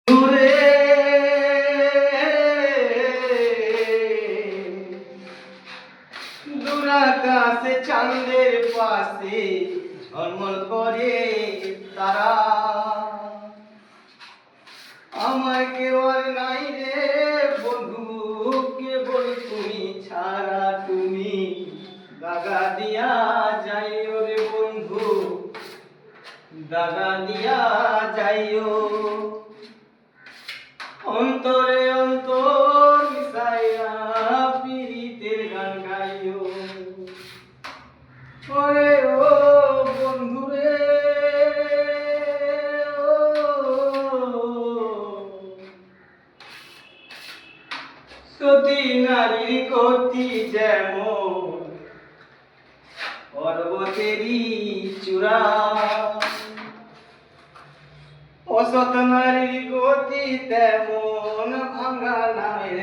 দূরে দূরাকাশে চাঁদের পাশে ঝলমল করে তারা। আমার কেউ আর নাই রে বন্ধু, কেবল তুমি ছাড়া। তুমি দাগা দিয়া যাইও রে বন্ধু, দাগা দিয়া যাইও। অন্তরে অন্তর মিশাইয়া পীড়িতের গান গাইও। ওরে ও বন্ধু রে, সতী নারীর গতি যেমন পর্বতেরই চূড়া, অসৎ নারীর গতি তেমন ভাঙা নামের